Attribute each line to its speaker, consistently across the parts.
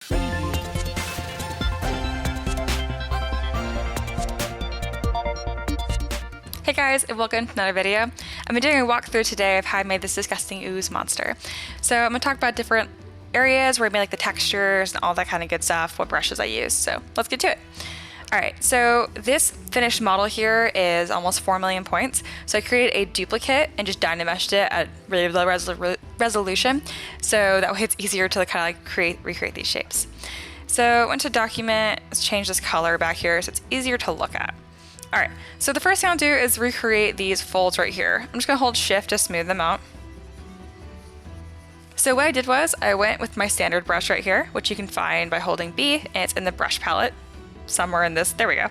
Speaker 1: Hey guys, and welcome to another video. I've been doing a walkthrough today of how I made this disgusting ooze monster. So I'm going to talk about different areas where I made like the textures and all that kind of good stuff, what brushes I use. So let's get to it. Alright, so this finished model here is almost 4 million points. So I created a duplicate and just dynameshed it at really low resolution. So that way it's easier to kind of like recreate these shapes. So I went to document, let's change this color back here so it's easier to look at. Alright, so the first thing I'll do is recreate these folds right here. I'm just going to hold shift to smooth them out. So what I did was I went with my standard brush right here, which you can find by holding B, and it's in the brush palette. Somewhere in this, there we go.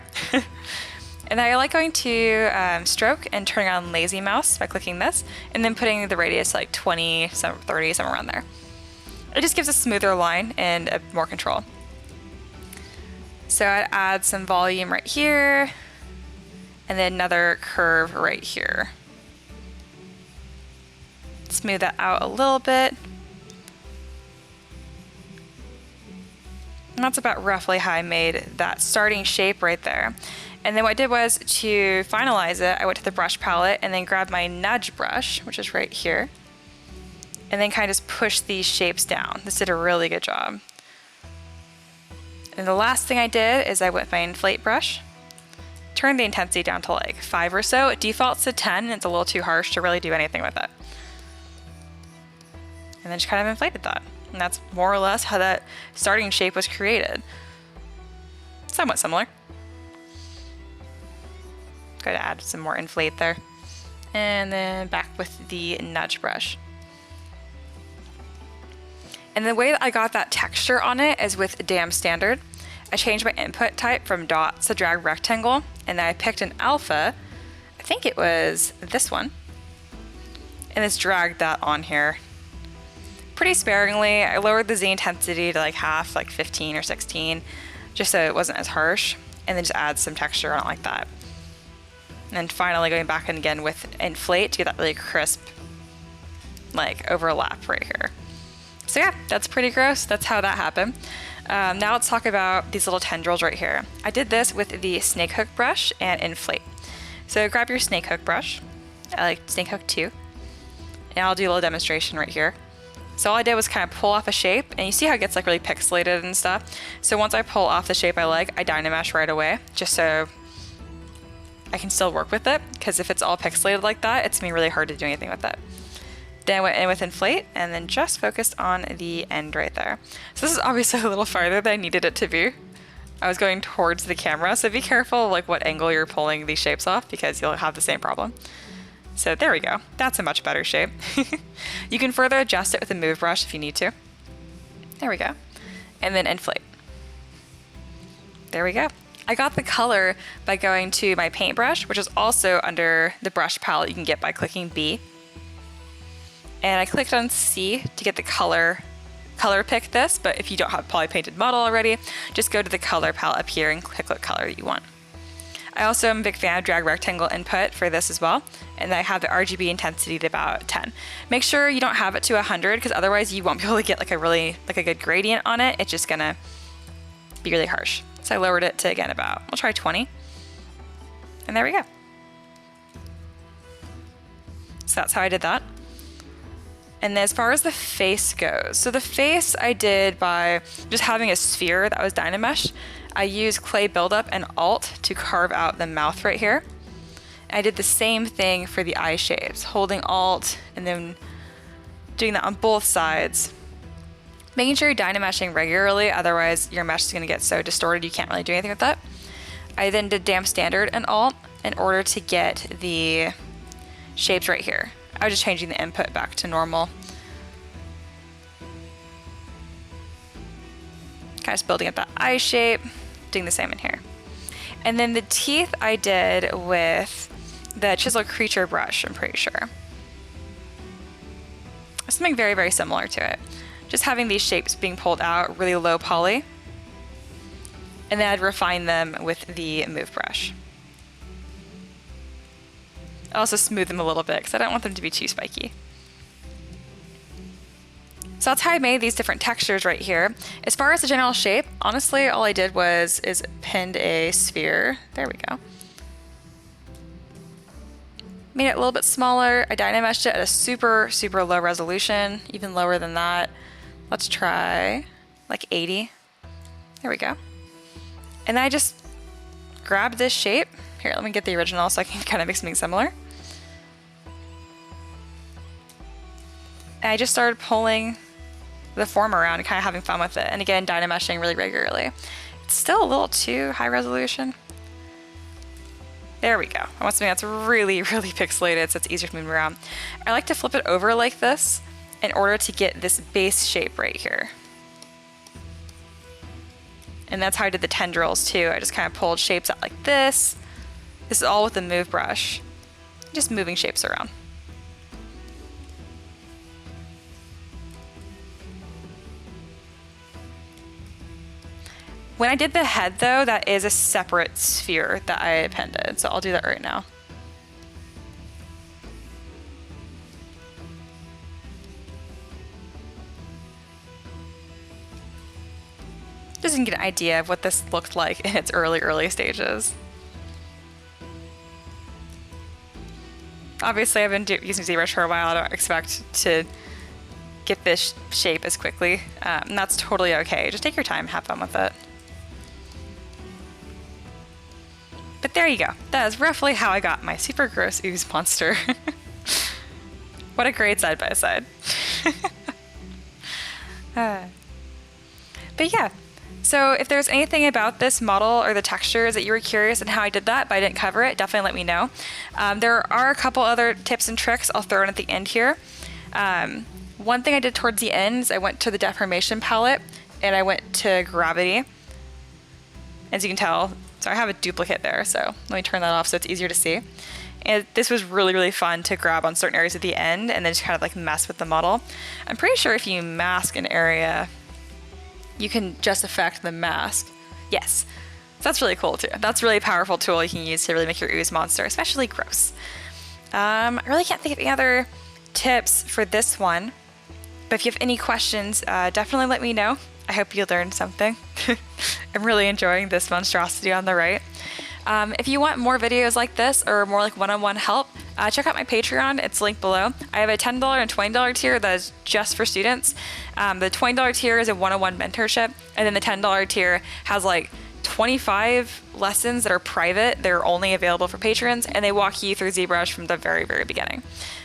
Speaker 1: And I like going to stroke and turning on lazy mouse by clicking this, and then putting the radius like 20, 30, somewhere around there. It just gives a smoother line and more control. So I'd add some volume right here, and then another curve right here. Smooth that out a little bit. And that's about roughly how I made that starting shape right there. And then what I did was to finalize it, I went to the brush palette and then grabbed my nudge brush, which is right here, and then kind of just push these shapes down. This did a really good job. And the last thing I did is I went with my inflate brush, turned the intensity down to like 5 or so. It defaults to 10 and it's a little too harsh to really do anything with it. And then just kind of inflated that. And that's more or less how that starting shape was created. Somewhat similar. Go to add some more inflate there. And then back with the nudge brush. And the way that I got that texture on it is with Dam Standard. I changed my input type from dots to drag rectangle, and then I picked an alpha, I think it was this one, and just dragged that on here. Pretty sparingly. I lowered the Z intensity to like half, like 15 or 16, just so it wasn't as harsh, and then just add some texture on it like that. And then finally going back in again with inflate to get that really crisp, like overlap right here. So yeah, that's pretty gross. That's how that happened. Now let's talk about these little tendrils right here. I did this with the snake hook brush and inflate. So grab your snake hook brush. I like snake hook 2. And I'll do a little demonstration right here. So all I did was kind of pull off a shape, and you see how it gets like really pixelated and stuff. So once I pull off the shape I like, I dynamesh right away, just so I can still work with it, because if it's all pixelated like that, it's gonna be really hard to do anything with it. Then I went in with inflate and then just focused on the end right there. So this is obviously a little farther than I needed it to be. I was going towards the camera, so be careful like what angle you're pulling these shapes off because you'll have the same problem. So there we go. That's a much better shape. You can further adjust it with a move brush if you need to. There we go. And then inflate. There we go. I got the color by going to my paintbrush, which is also under the brush palette you can get by clicking B. And I clicked on C to get the color pick this, but if you don't have a poly painted model already, just go to the color palette up here and click what color you want. I also am a big fan of drag rectangle input for this as well, and I have the RGB intensity to about 10. Make sure you don't have it to 100 because otherwise you won't be able to get like a good gradient on it. It's just gonna be really harsh. So I lowered it to again about, we'll try 20. And there we go. So that's how I did that. And then as far as the face goes, so the face I did by just having a sphere that was Dynamesh. I used clay buildup and alt to carve out the mouth right here. I did the same thing for the eye shapes, holding alt and then doing that on both sides. Making sure you're Dynameshing regularly, otherwise your mesh is going to get so distorted you can't really do anything with that. I then did Dam Standard and alt in order to get the shapes right here. I was just changing the input back to normal. Kind of just building up that eye shape, doing the same in here. And then the teeth I did with the Chisel Creature brush, I'm pretty sure. Something very, very similar to it. Just having these shapes being pulled out, really low poly. And then I'd refine them with the move brush. I also smooth them a little bit because I don't want them to be too spiky. So So that's how I made these different textures right here. As far as the general shape, honestly, all I did is pinned a sphere. There we go. Made it a little bit smaller. I dynameshed it at a super, super low resolution, even lower than that. Let's try like 80. There we go. And then I just grabbed this shape. Here, let me get the original so I can kind of make something similar. And I just started pulling the form around and kind of having fun with it. And again, dynameshing really regularly. It's still a little too high resolution. There we go. I want something that's really, really pixelated so it's easier to move around. I like to flip it over like this in order to get this base shape right here. And that's how I did the tendrils too. I just kind of pulled shapes out like this. This is all with the move brush. Just moving shapes around. When I did the head though, that is a separate sphere that I appended. So I'll do that right now. Just to get an idea of what this looked like in its early stages. Obviously I've been using ZBrush for a while. I don't expect to get this shape as quickly. And that's totally okay. Just take your time, have fun with it. But there you go. That is roughly how I got my super gross ooze monster. What a great side by side. But yeah, so if there's anything about this model or the textures that you were curious and how I did that, but I didn't cover it, definitely let me know. There are a couple other tips and tricks I'll throw in at the end here. One thing I did towards the end is I went to the deformation palette and I went to gravity. As you can tell, so I have a duplicate there, so let me turn that off so it's easier to see. And this was really, really fun to grab on certain areas at the end and then just kind of like mess with the model. I'm pretty sure if you mask an area, you can just affect the mask. Yes, so that's really cool too. That's a really powerful tool you can use to really make your ooze monster, especially gross. I really can't think of any other tips for this one, but if you have any questions, definitely let me know. I hope you learned something. I'm really enjoying this monstrosity on the right. If you want more videos like this or more like one-on-one help, check out my Patreon. It's linked below. I have a $10 and $20 tier that is just for students. The $20 tier is a one-on-one mentorship, and then the $10 tier has like 25 lessons that are private. They're only available for patrons, and they walk you through ZBrush from the very, very beginning.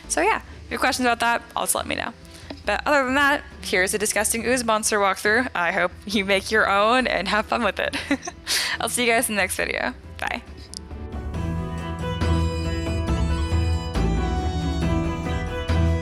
Speaker 1: So yeah, if you have questions about that, also let me know. But other than that, here's a disgusting ooze monster walkthrough. I hope you make your own and have fun with it. I'll see you guys in the next video. Bye.